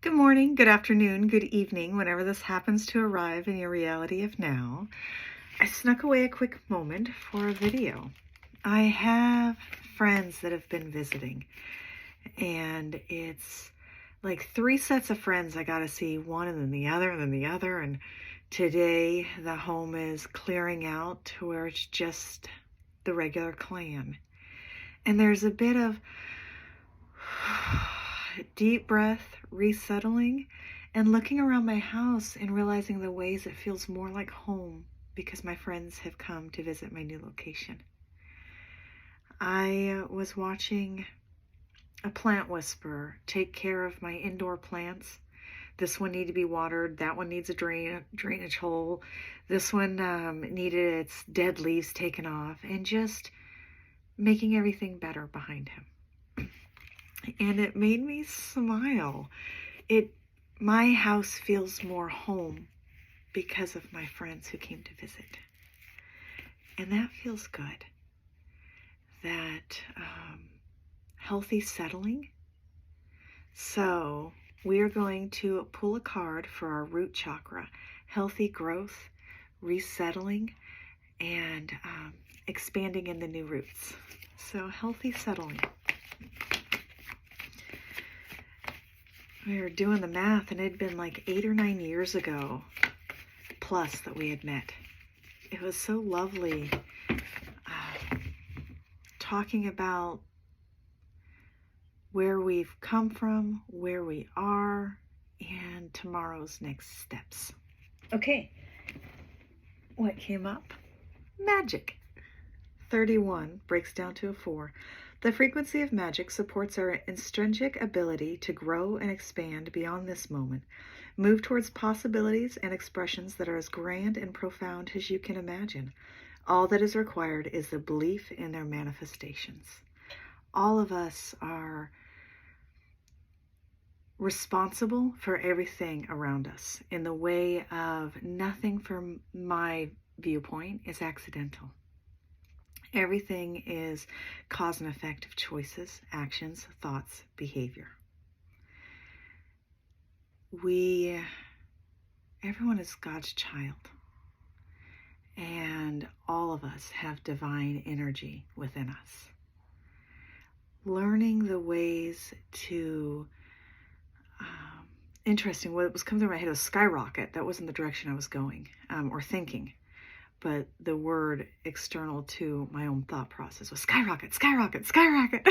Good morning, good afternoon, good evening, whenever this happens to arrive in your reality of now. I snuck away a quick moment for a video. I have friends that have been visiting, and it's like 3 sets of friends. I got to see one and then the other and then the other. And today the home is clearing out to where it's just the regular clan. And there's a bit of deep breath, resettling, and looking around my house and realizing the ways it feels more like home because my friends have come to visit my new location. I was watching a plant whisperer take care of my indoor plants. This one needed to be watered. That one needs a drainage hole. This one needed its dead leaves taken off, and just making everything better behind him. And it made me smile. My house feels more home because of my friends who came to visit. And that feels good. That healthy settling. So we are going to pull a card for our root chakra, healthy growth, resettling, and expanding in the new roots. So healthy settling. We were doing the math, and it had been like 8 or 9 years ago plus that we had met. It was so lovely talking about where we've come from, where we are, and tomorrow's next steps. Okay, what came up? Magic. 31 breaks down to a 4. The frequency of magic supports our intrinsic ability to grow and expand beyond this moment, move towards possibilities and expressions that are as grand and profound as you can imagine. All that is required is the belief in their manifestations. All of us are responsible for everything around us in the way of nothing from my viewpoint is accidental. Everything is cause and effect of choices, actions, thoughts, behavior. Everyone is God's child. And all of us have divine energy within us. Learning the ways to, interesting, what was coming through my head was skyrocket. That wasn't the direction I was going or thinking. But the word external to my own thought process was skyrocket, skyrocket, skyrocket.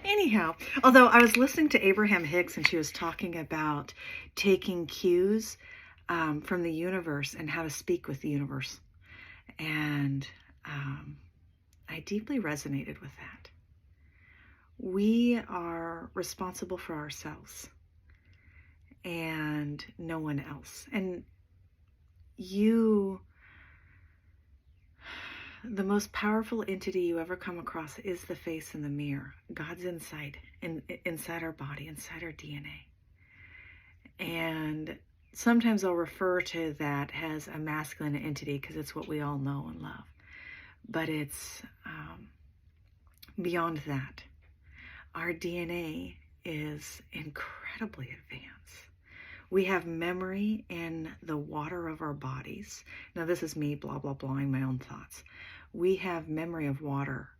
Anyhow, although I was listening to Abraham Hicks, and she was talking about taking cues from the universe and how to speak with the universe. And I deeply resonated with that. We are responsible for ourselves and no one else. And the most powerful entity you ever come across is the face in the mirror. God's inside our body, inside our DNA. And sometimes I'll refer to that as a masculine entity because it's what we all know and love. But it's beyond that. Our DNA is incredibly advanced. We have memory in the water of our bodies. Now, this is me blah, blah, blahing my own thoughts. We have memory of water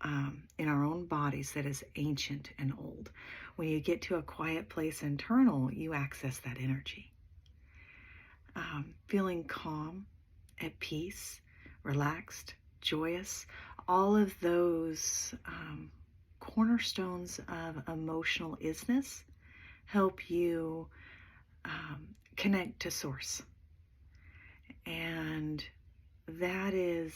in our own bodies that is ancient and old. When you get to a quiet place internal, you access that energy. Feeling calm, at peace, relaxed, joyous, all of those cornerstones of emotional isness help you connect to source. And that is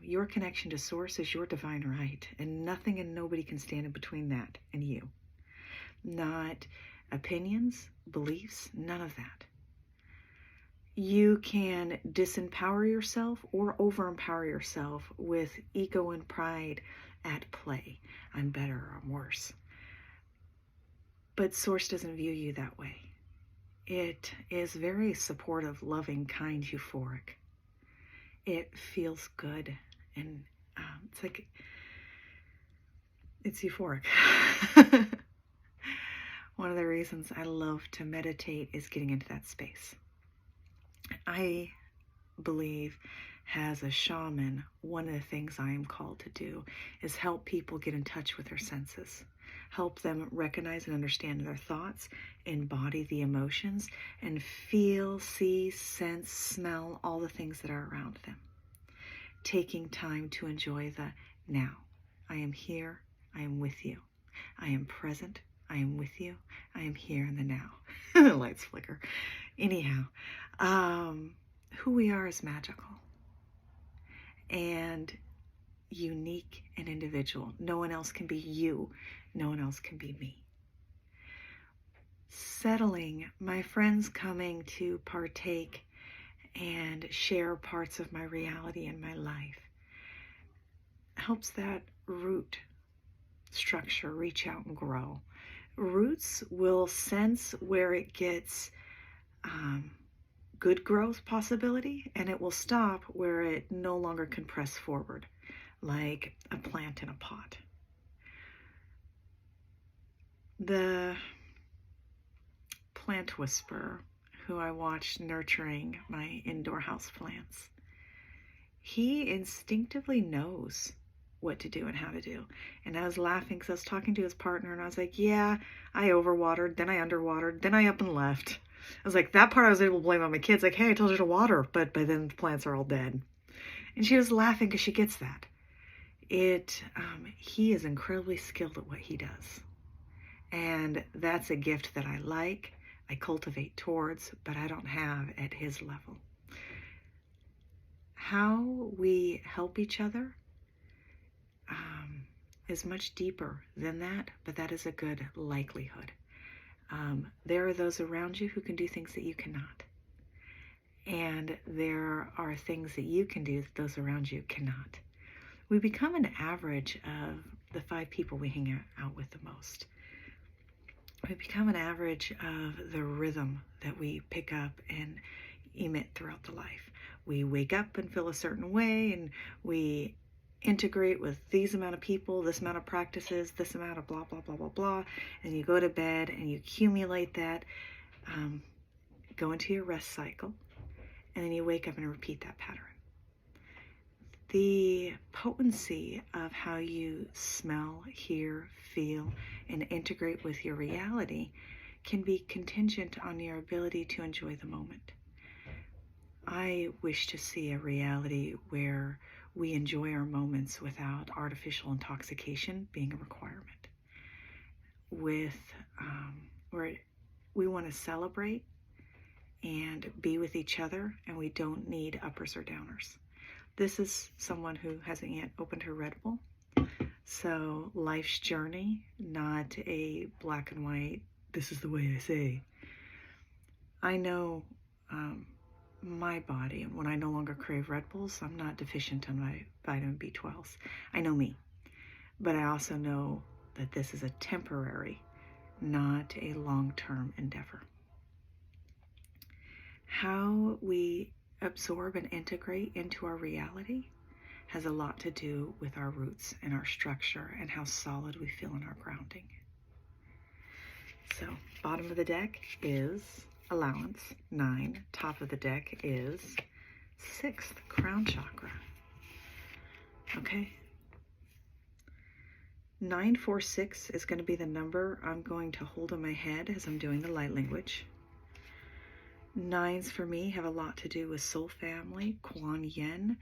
your connection to source is your divine right, and nothing and nobody can stand in between that and you. Not opinions, beliefs, none of that. You can disempower yourself or overempower yourself with ego and pride at play. I'm better or I'm worse. But source doesn't view you that way. It is very supportive, loving, kind, euphoric. It feels good, and it's euphoric. One of the reasons I love to meditate is getting into that space. I believe as a shaman, one of the things I am called to do is help people get in touch with their senses, help them recognize and understand their thoughts, embody the emotions, and feel, see, sense, smell all the things that are around them. Taking time to enjoy the now. I am here. I am with you. I am present. I am with you. I am here in the now. Lights flicker. Anyhow, who we are is magical and unique and individual. No one else can be you. No one else can be me. Settling, my friends coming to partake and share parts of my reality and my life helps that root structure reach out and grow. Roots will sense where it gets good growth possibility, and it will stop where it no longer can press forward, like a plant in a pot. The plant whisperer who I watched nurturing my indoor house plants, he instinctively knows what to do and how to do. And I was laughing because I was talking to his partner and I was like, yeah, I overwatered, then I underwatered, then I up and left. I was like, that part I was able to blame on my kids. Like, hey, I told you to water, but by then the plants are all dead. And she was laughing because she gets that. He is incredibly skilled at what he does. And that's a gift that I like, I cultivate towards, but I don't have at his level. How we help each other is much deeper than that, but that is a good likelihood. There are those around you who can do things that you cannot. And there are things that you can do that those around you cannot. We become an average of the 5 people we hang out with the most. We become an average of the rhythm that we pick up and emit throughout the life. We wake up and feel a certain way, and we integrate with these amount of people, this amount of practices, this amount of blah, blah, blah, blah, blah, and you go to bed and you accumulate that, go into your rest cycle, and then you wake up and repeat that pattern. The potency of how you smell, hear, feel, and integrate with your reality can be contingent on your ability to enjoy the moment. I wish to see a reality where we enjoy our moments without artificial intoxication being a requirement. Where we want to celebrate and be with each other, and we don't need uppers or downers. This is someone who hasn't yet opened her Red Bull. So life's journey, not a black and white, this is the way I say. I know my body, and when I no longer crave Red Bulls, I'm not deficient on my vitamin B12s. I know me. But I also know that this is a temporary, not a long-term endeavor. How we absorb and integrate into our reality has a lot to do with our roots and our structure and how solid we feel in our grounding. So, bottom of the deck is allowance, 9. Top of the deck is 6th, crown chakra. Okay. 946 is going to be the number I'm going to hold in my head as I'm doing the light language. 9s for me have a lot to do with soul family, Kuan Yin,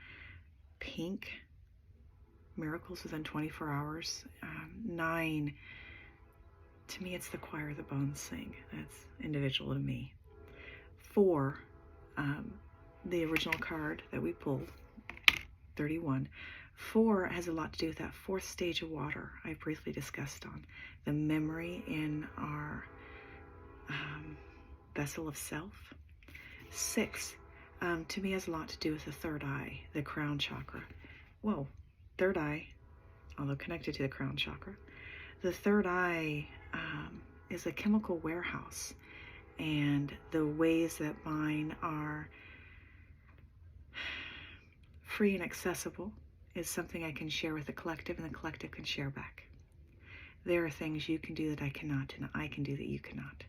pink, miracles within 24 hours. 9, to me, it's the choir the bones sing. That's individual to me. 4, the original card that we pulled, 31. 4 has a lot to do with that 4th stage of water I briefly discussed on. The memory in our vessel of self. 6, to me, has a lot to do with the 3rd eye, the crown chakra. Whoa, 3rd eye, although connected to the crown chakra. The 3rd eye is a chemical warehouse, and the ways that mine are free and accessible is something I can share with the collective, and the collective can share back. There are things you can do that I cannot, and I can do that you cannot.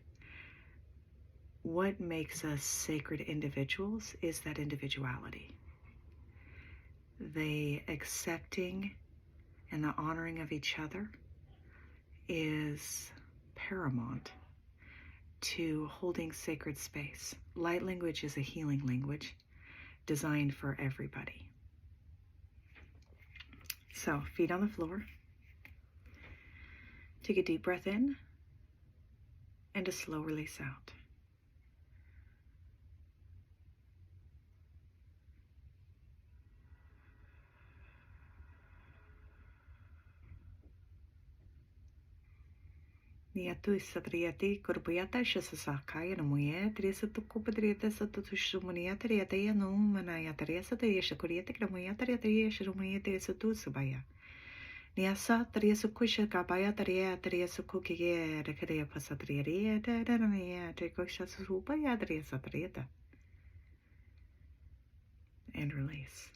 What makes us sacred individuals is that individuality. The accepting and the honoring of each other is paramount to holding sacred space. Light language is a healing language designed for everybody. So, feet on the floor. Take a deep breath in and a slow release out. Niatu satriati kurpuyata shasasakaya namuye triasatuku padriata satushumunia triataya no manaya triasa triashakuriata kramuya triataya shumuya triasatu subaya. Niasa triasukusha kabaya tria triasukukiya rekria pasatriaria dadanaya trikoshasupaya triasatriata. And release.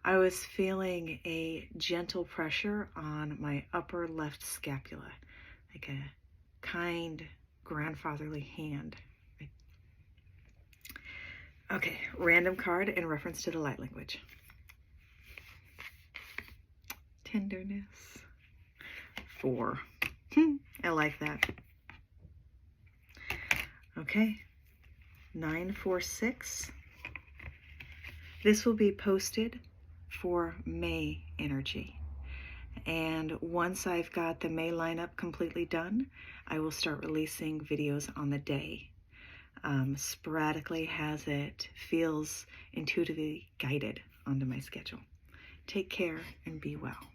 I was feeling a gentle pressure on my upper left scapula, like a kind grandfatherly hand. Okay, random card in reference to the light language. Tenderness. 4. I like that. Okay, 946. This will be posted for May energy. And once I've got the May lineup completely done, I will start releasing videos on the day. Sporadically as it feels intuitively guided onto my schedule. Take care and be well.